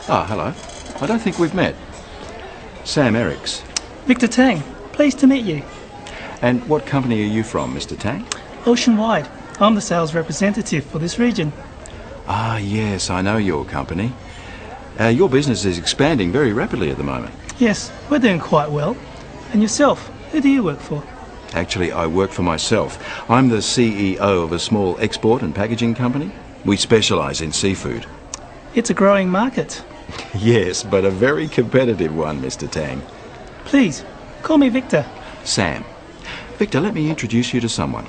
Ah, hello. I don't think we've met. Sam Ericks. Victor Tang, pleased to meet you. And what company are you from, Mr. Tang? Oceanwide. I'm the sales representative for this region. Ah, yes, I know your company. Your business is expanding very rapidly at the moment. Yes, we're doing quite well. And yourself, who do you work for? Actually, I work for myself. I'm the CEO of a small export and packaging company. We specialise in seafood. It's a growing market. Yes, but a very competitive one, Mr. Tang. Please, call me Victor. Sam. Victor, let me introduce you to someone.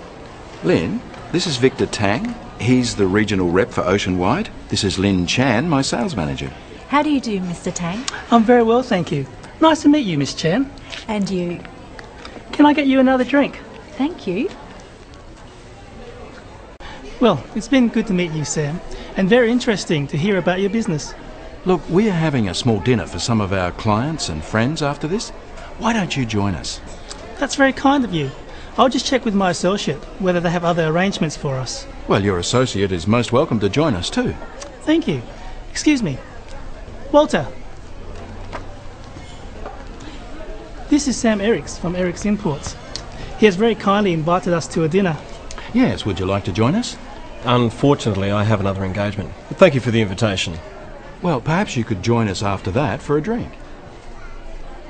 Lynn, this is Victor Tang. He's the regional rep for Oceanwide. This is Lynn Chan, my sales manager. How do you do, Mr. Tang? I'm very well, thank you. Nice to meet you, Miss Chan. And you? Can I get you another drink? Thank you. Well, it's been good to meet you, Sam, and very interesting to hear about your business. Look, we are having a small dinner for some of our clients and friends after this. Why don't you join us? That's very kind of you. I'll just check with my associate whether they have other arrangements for us. Well, your associate is most welcome to join us too. Thank you. Excuse me. Walter. This is Sam Ericks from Ericks Imports. He has very kindly invited us to a dinner. Yes, would you like to join us? Unfortunately, I have another engagement. But thank you for the invitation. Well, perhaps you could join us after that for a drink.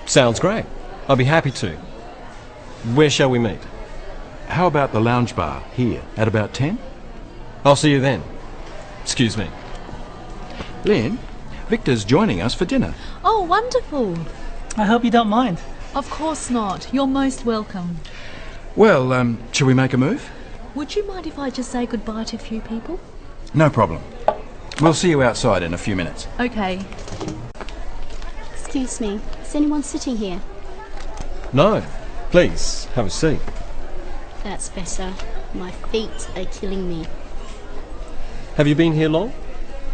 Sounds great. I'll be happy to. Where shall we meet? How about the lounge bar here at about 10? I'll see you then. Excuse me. Lynn, Victor's joining us for dinner. Oh, wonderful. I hope you don't mind. Of course not. You're most welcome. Well, shall we make a move? Would you mind if I just say goodbye to a few people? No problem. We'll see you outside in a few minutes. Okay. Excuse me, is anyone sitting here? No. Please, have a seat. That's better. My feet are killing me. Have you been here long?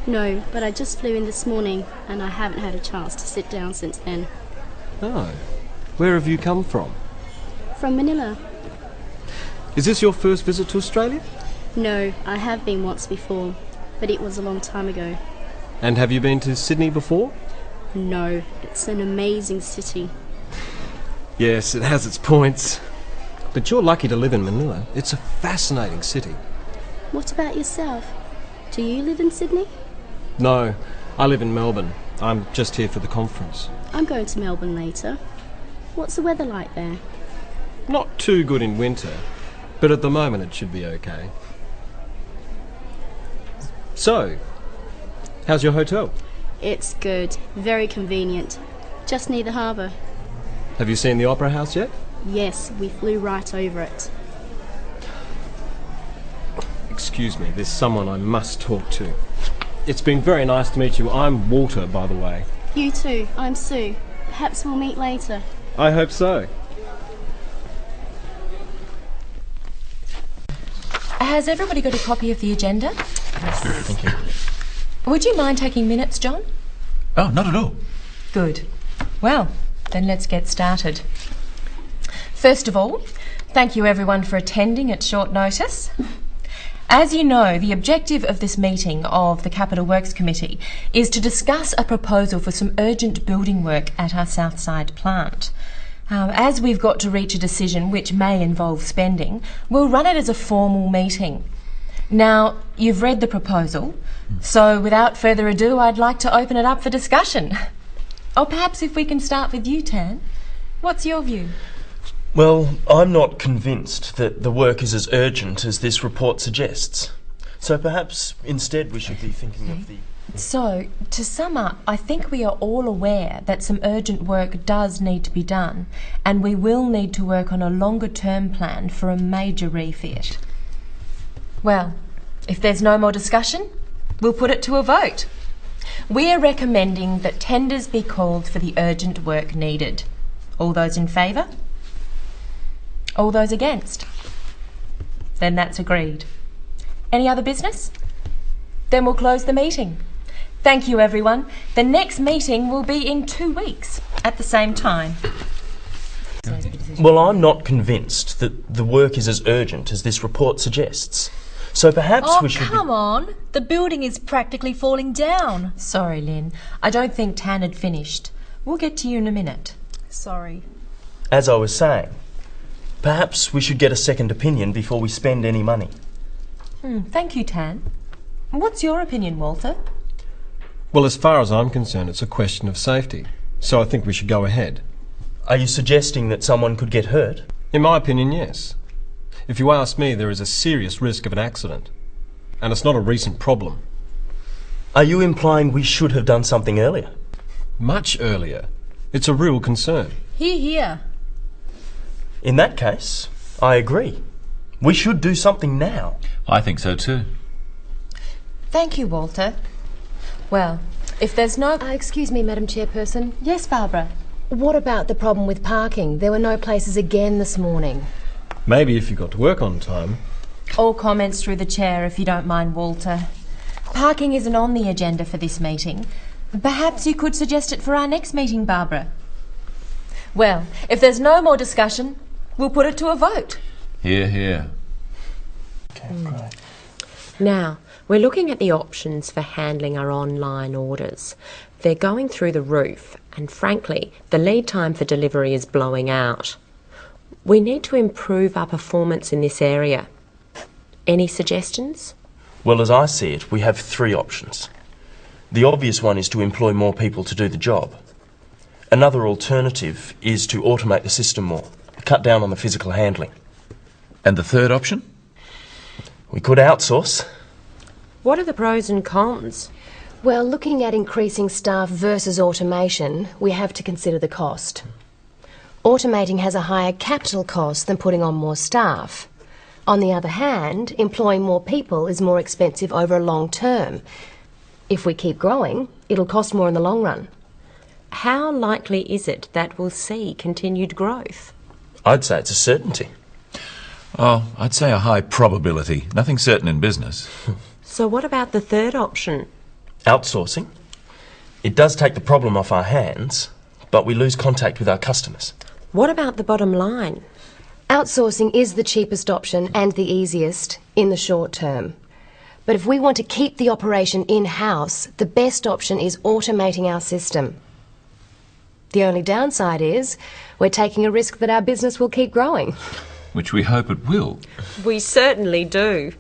No, but I just flew in this morning and I haven't had a chance to sit down since then. Oh. Where have you come from? From Manila. Is this your first visit to Australia? No, I have been once before, but it was a long time ago. And have you been to Sydney before? No, it's an amazing city. Yes, it has its points. But you're lucky to live in Manila. It's a fascinating city. What about yourself? Do you live in Sydney? No, I live in Melbourne. I'm just here for the conference. I'm going to Melbourne later. What's the weather like there? Not too good in winter, but at the moment it should be okay. So, how's your hotel? It's good, very convenient. Just near the harbour. Have you seen the Opera House yet? Yes, we flew right over it. Excuse me, there's someone I must talk to. It's been very nice to meet you. I'm Walter, by the way. You too, I'm Sue. Perhaps we'll meet later. I hope so. Has everybody got a copy of the agenda? Thank you. Would you mind taking minutes, John? Oh, not at all. Good. Well, then let's get started. First of all, thank you everyone for attending at short notice. As you know, the objective of this meeting of the Capital Works Committee is to discuss a proposal for some urgent building work at our Southside plant. As we've got to reach a decision which may involve spending, we'll run it as a formal meeting. Now, you've read the proposal, so without further ado, I'd like to open it up for discussion. Or perhaps if we can start with you, Tan. What's your view? Well, I'm not convinced that the work is as urgent as this report suggests. So perhaps instead we should be thinking of the... So, to sum up, I think we are all aware that some urgent work does need to be done, and we will need to work on a longer-term plan for a major refit. Well, if there's no more discussion, we'll put it to a vote. We are recommending that tenders be called for the urgent work needed. All those in favour? All those against? Then that's agreed. Any other business? Then we'll close the meeting. Thank you, everyone. The next meeting will be in 2 weeks at the same time. Well, I'm not convinced that the work is as urgent as this report suggests. So perhaps Oh, we should come on. The building is practically falling down. Sorry, Lynn. I don't think Tan had finished. We'll get to you in a minute. Sorry. As I was saying, perhaps we should get a second opinion before we spend any money. Thank you, Tan. What's your opinion, Walter? Well, as far as I'm concerned, it's a question of safety. So I think we should go ahead. Are you suggesting that someone could get hurt? In my opinion, yes. If you ask me, there is a serious risk of an accident. And it's not a recent problem. Are you implying we should have done something earlier? Much earlier. It's a real concern. Hear, hear. In that case, I agree. We should do something now. I think so too. Thank you, Walter. Well, if there's no... Excuse me, Madam Chairperson. Yes, Barbara? What about the problem with parking? There were no places again this morning. Maybe if you got to work on time. All comments through the chair, if you don't mind, Walter. Parking isn't on the agenda for this meeting. Perhaps you could suggest it for our next meeting, Barbara. Well, if there's no more discussion, we'll put it to a vote. Hear, hear. Okay, great. Now, we're looking at the options for handling our online orders. They're going through the roof, and frankly, the lead time for delivery is blowing out. We need to improve our performance in this area. Any suggestions? Well, as I see it, we have three options. The obvious one is to employ more people to do the job. Another alternative is to automate the system more, cut down on the physical handling. And the third option? We could outsource. What are the pros and cons? Well, looking at increasing staff versus automation, we have to consider the cost. Automating has a higher capital cost than putting on more staff. On the other hand, employing more people is more expensive over a long term. If we keep growing, it'll cost more in the long run. How likely is it that we'll see continued growth? I'd say it's a certainty. Oh, I'd say a high probability. Nothing certain in business. So what about the third option? Outsourcing. It does take the problem off our hands, but we lose contact with our customers. What about the bottom line? Outsourcing is the cheapest option and the easiest in the short term. But if we want to keep the operation in-house, the best option is automating our system. The only downside is we're taking a risk that our business will keep growing. Which we hope it will. We certainly do.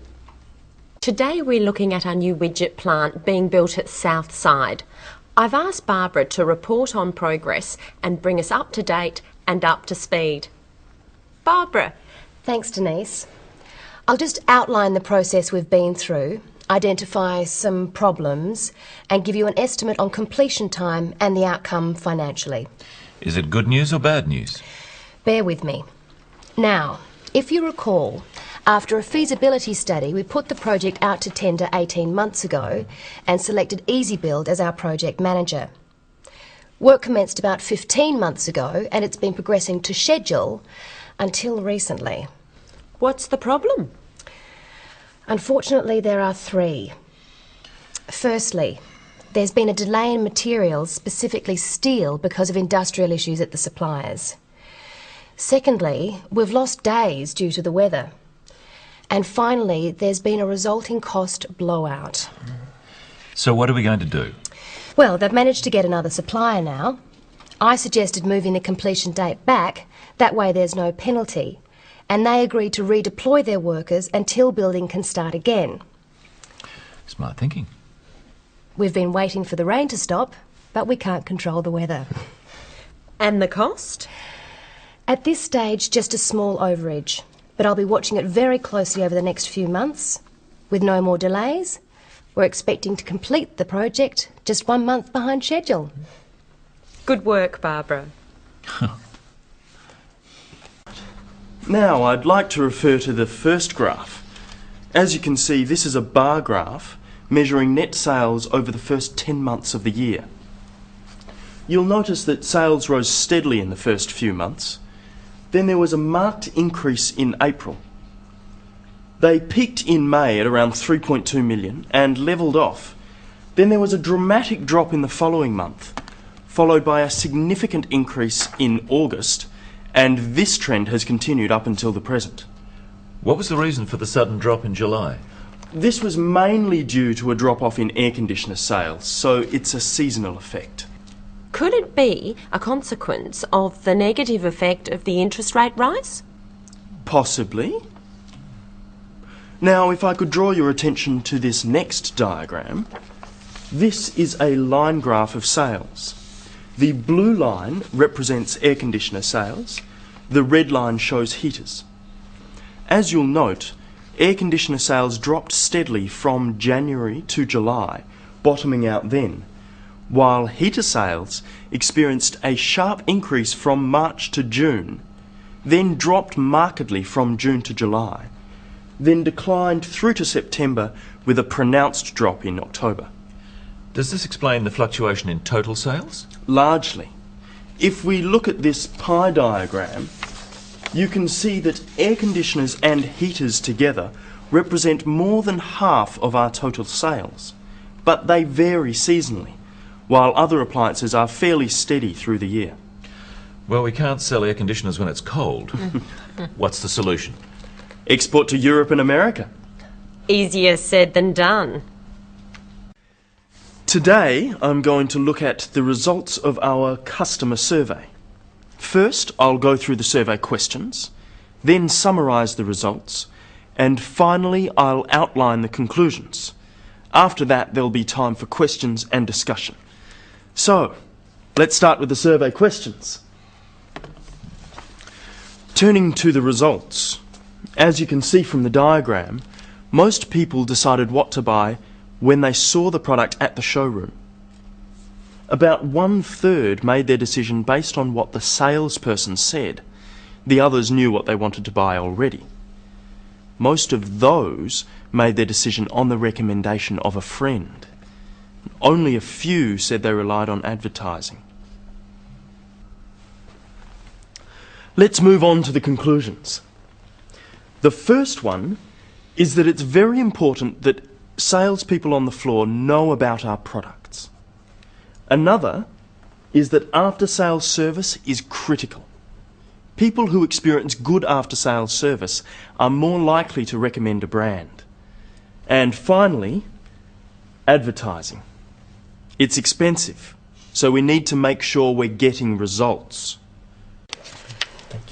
Today we're looking at our new widget plant being built at Southside. I've asked Barbara to report on progress and bring us up to date and up to speed. Barbara. Thanks, Denise. I'll just outline the process we've been through, identify some problems, and give you an estimate on completion time and the outcome financially. Is it good news or bad news? Bear with me. Now, if you recall, after a feasibility study, we put the project out to tender 18 months ago and selected EasyBuild as our project manager. Work commenced about 15 months ago and it's been progressing to schedule until recently. What's the problem? Unfortunately, there are three. Firstly, there's been a delay in materials, specifically steel, because of industrial issues at the suppliers. Secondly, we've lost days due to the weather. And finally, there's been a resulting cost blowout. So what are we going to do? Well, they've managed to get another supplier now. I suggested moving the completion date back, that way there's no penalty. And they agreed to redeploy their workers until building can start again. Smart thinking. We've been waiting for the rain to stop, but we can't control the weather. And the cost? At this stage, just a small overage, but I'll be watching it very closely over the next few months. With no more delays, we're expecting to complete the project just 1 month behind schedule. Good work, Barbara. Now, I'd like to refer to the first graph. As you can see, this is a bar graph measuring net sales over the first 10 months of the year. You'll notice that sales rose steadily in the first few months. Then there was a marked increase in April. They peaked in May at around 3.2 million and levelled off. Then there was a dramatic drop in the following month, followed by a significant increase in August, and this trend has continued up until the present. What was the reason for the sudden drop in July? This was mainly due to a drop-off in air conditioner sales, so it's a seasonal effect. Could it be a consequence of the negative effect of the interest rate rise? Possibly. Now, if I could draw your attention to this next diagram, this is a line graph of sales. The blue line represents air conditioner sales, the red line shows heaters. As you'll note, air conditioner sales dropped steadily from January to July, bottoming out then, while heater sales experienced a sharp increase from March to June, then dropped markedly from June to July, then declined through to September with a pronounced drop in October. Does this explain the fluctuation in total sales? Largely. If we look at this pie diagram, you can see that air conditioners and heaters together represent more than half of our total sales, but they vary seasonally, while other appliances are fairly steady through the year. Well, we can't sell air conditioners when it's cold. What's the solution? Export to Europe and America. Easier said than done. Today, I'm going to look at the results of our customer survey. First, I'll go through the survey questions, then summarise the results, and finally, I'll outline the conclusions. After that, there'll be time for questions and discussion. So, let's start with the survey questions. Turning to the results, as you can see from the diagram, most people decided what to buy when they saw the product at the showroom. About 1/3 made their decision based on what the salesperson said. The others knew what they wanted to buy already. Most of those made their decision on the recommendation of a friend. Only a few said they relied on advertising. Let's move on to the conclusions. The first one is that it's very important that salespeople on the floor know about our products. Another is that after-sales service is critical. People who experience good after-sales service are more likely to recommend a brand. And finally, advertising. It's expensive, so we need to make sure we're getting results.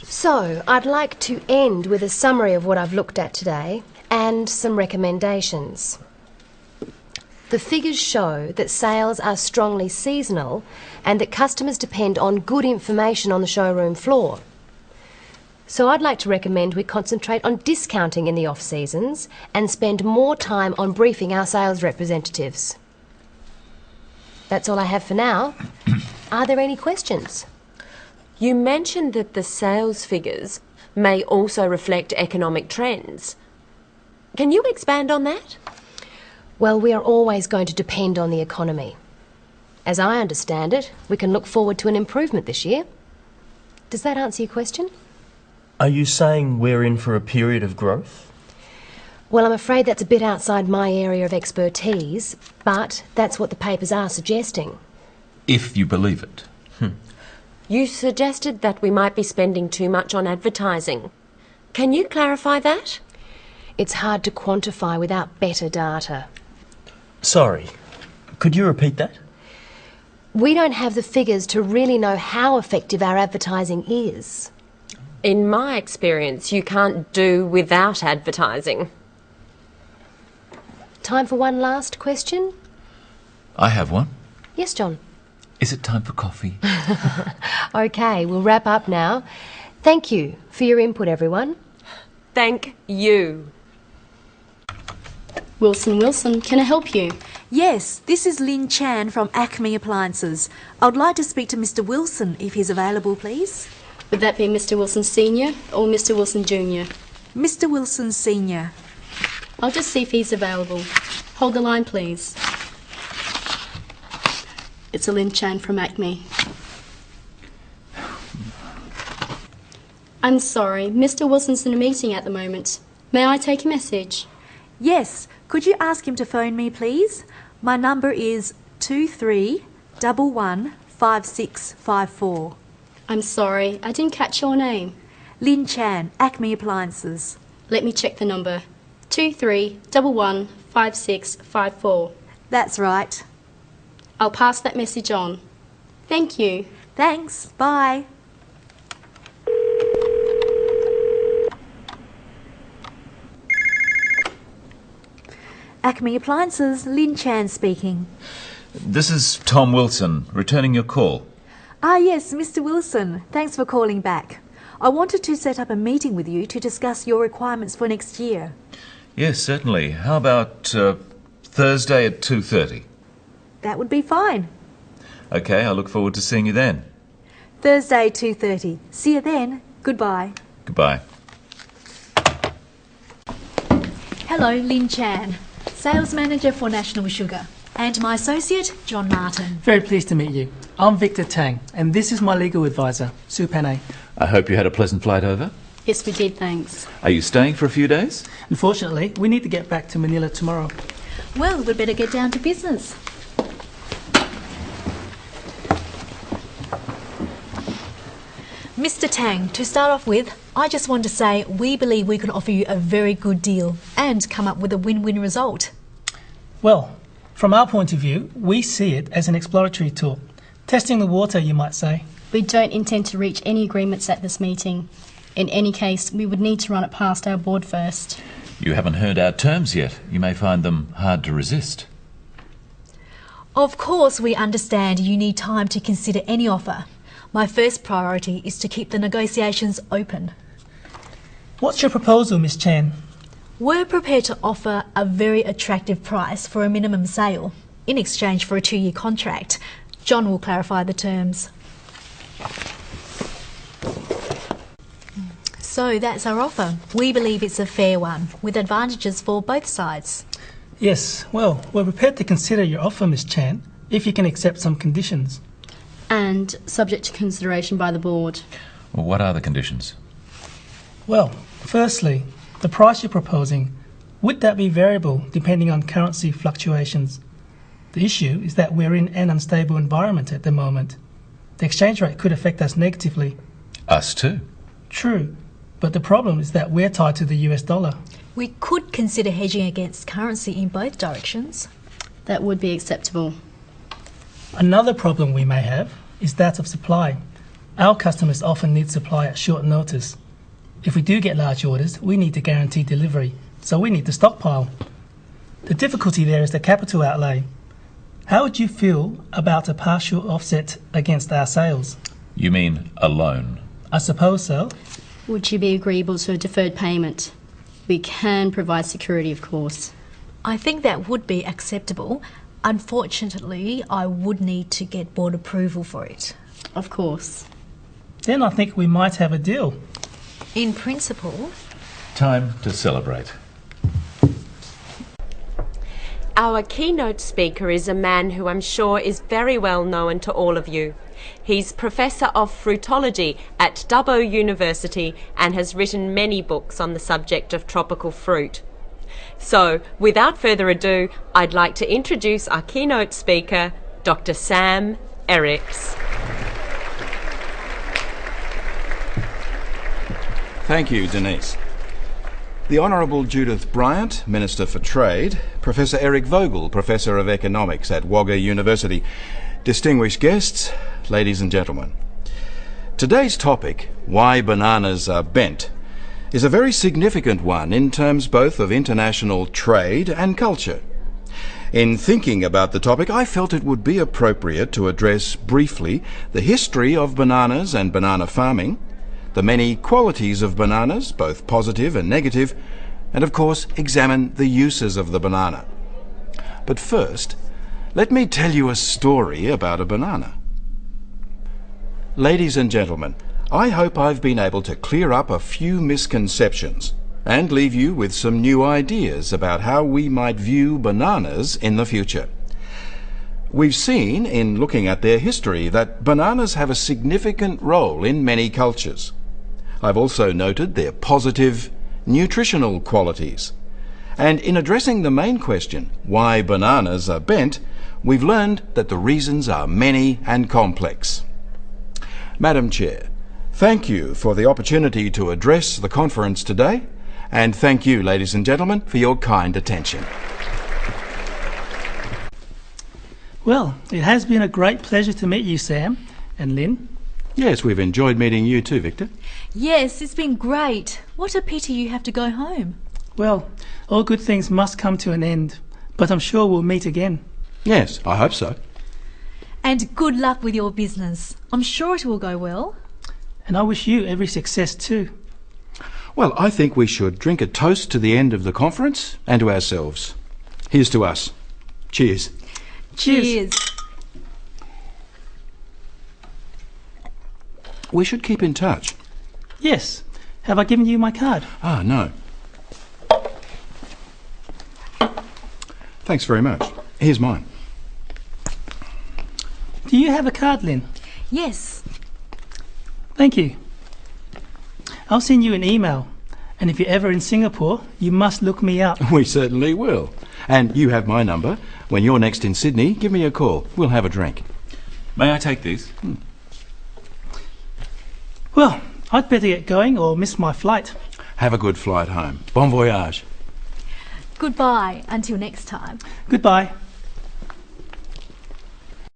So, I'd like to end with a summary of what I've looked at today and some recommendations. The figures show that sales are strongly seasonal and that customers depend on good information on the showroom floor. So I'd like to recommend we concentrate on discounting in the off-seasons and spend more time on briefing our sales representatives. That's all I have for now. Are there any questions? You mentioned that the sales figures may also reflect economic trends. Can you expand on that? Well, we are always going to depend on the economy. As I understand it, we can look forward to an improvement this year. Does that answer your question? Are you saying we're in for a period of growth? Well, I'm afraid that's a bit outside my area of expertise, but that's what the papers are suggesting. If you believe it. You suggested that we might be spending too much on advertising. Can you clarify that? It's hard to quantify without better data. Sorry, could you repeat that? We don't have the figures to really know how effective our advertising is. In my experience, you can't do without advertising. Time for one last question? I have one. Yes, John. Is it time for coffee? OK, we'll wrap up now. Thank you for your input, everyone. Thank you. Wilson, can I help you? Yes, this is Lynn Chan from Acme Appliances. I would like to speak to Mr. Wilson if he's available, please. Would that be Mr. Wilson Sr. or Mr. Wilson Jr.? Mr. Wilson Sr. I'll just see if he's available. Hold the line, please. It's Lynn Chan from Acme. I'm sorry, Mr. Wilson's in a meeting at the moment. May I take a message? Yes, could you ask him to phone me, please? My number is 23115654. I'm sorry, I didn't catch your name. Lynn Chan, Acme Appliances. Let me check the number. 23115654. That's right. I'll pass that message on. Thank you. Thanks. Bye. Acme Appliances, Lynn Chan speaking. This is Tom Wilson, returning your call. Ah yes, Mr. Wilson. Thanks for calling back. I wanted to set up a meeting with you to discuss your requirements for next year. Yes, certainly. How about Thursday at 2:30? That would be fine. Okay, I look forward to seeing you then. Thursday, 2:30. See you then. Goodbye. Goodbye. Hello, Lynn Chan, Sales Manager for National Sugar. And my associate, John Martin. Very pleased to meet you. I'm Victor Tang, and this is my legal advisor, Sue Panay. I hope you had a pleasant flight over. Yes, we did, thanks. Are you staying for a few days? Unfortunately, we need to get back to Manila tomorrow. Well, we'd better get down to business. Mr. Tang, to start off with, I just want to say we believe we can offer you a very good deal and come up with a win-win result. Well, from our point of view, we see it as an exploratory tool. Testing the water, you might say. We don't intend to reach any agreements at this meeting. In any case, we would need to run it past our board first. You haven't heard our terms yet. You may find them hard to resist. Of course, we understand you need time to consider any offer. My first priority is to keep the negotiations open. What's your proposal, Miss Chan? We're prepared to offer a very attractive price for a minimum sale in exchange for a 2-year contract. John will clarify the terms. So that's our offer. We believe it's a fair one, with advantages for both sides. Yes, well, we're prepared to consider your offer, Miss Chan, if you can accept some conditions. And subject to consideration by the board. Well, what are the conditions? Well, firstly, the price you're proposing, would that be variable depending on currency fluctuations? The issue is that we're in an unstable environment at the moment. The exchange rate could affect us negatively. Us too. True, but the problem is that we're tied to the US dollar. We could consider hedging against currency in both directions. That would be acceptable. Another problem we may have is that of supply. Our customers often need supply at short notice. If we do get large orders, we need to guarantee delivery, so we need to stockpile. The difficulty there is the capital outlay. How would you feel about a partial offset against our sales? You mean a loan? I suppose so. Would you be agreeable to a deferred payment? We can provide security, of course. I think that would be acceptable. Unfortunately, I would need to get board approval for it. Of course. Then I think we might have a deal. In principle. Time to celebrate. Our keynote speaker is a man who I'm sure is very well known to all of you. He's Professor of Fruitology at Dubbo University and has written many books on the subject of tropical fruit. So, without further ado, I'd like to introduce our keynote speaker, Dr. Sam Eriks. Thank you, Denise. The Honourable Judith Bryant, Minister for Trade, Professor Eric Vogel, Professor of Economics at Wagga University, distinguished guests, ladies and gentlemen. Today's topic, why bananas are bent, is a very significant one in terms both of international trade and culture. In thinking about the topic, I felt it would be appropriate to address briefly the history of bananas and banana farming, the many qualities of bananas, both positive and negative, and of course examine the uses of the banana. But first, let me tell you a story about a banana. Ladies and gentlemen, I hope I've been able to clear up a few misconceptions and leave you with some new ideas about how we might view bananas in the future. We've seen, in looking at their history, that bananas have a significant role in many cultures. I've also noted their positive, nutritional qualities. And in addressing the main question, why bananas are bent, we've learned that the reasons are many and complex. Madam Chair, thank you for the opportunity to address the conference today, And thank you, ladies and gentlemen, for your kind attention. Well, it has been a great pleasure to meet you, Sam and Lynn. Yes, we've enjoyed meeting you too, Victor. Yes, it's been great. What a pity you have to go home. Well, all good things must come to an end, but I'm sure we'll meet again. Yes, I hope so. And good luck with your business. I'm sure it will go well. And I wish you every success too. Well, I think we should drink a toast to the end of the conference and to ourselves. Here's to us. Cheers. Cheers. We should keep in touch. Yes. Have I given you my card? Ah, no. Thanks very much. Here's mine. Do you have a card, Lynn? Yes. Thank you. I'll send you an email. And if you're ever in Singapore, you must look me up. We certainly will. And you have my number. When you're next in Sydney, give me a call. We'll have a drink. May I take these? Well, I'd better get going or miss my flight. Have a good flight home. Bon voyage. Goodbye until next time. Goodbye.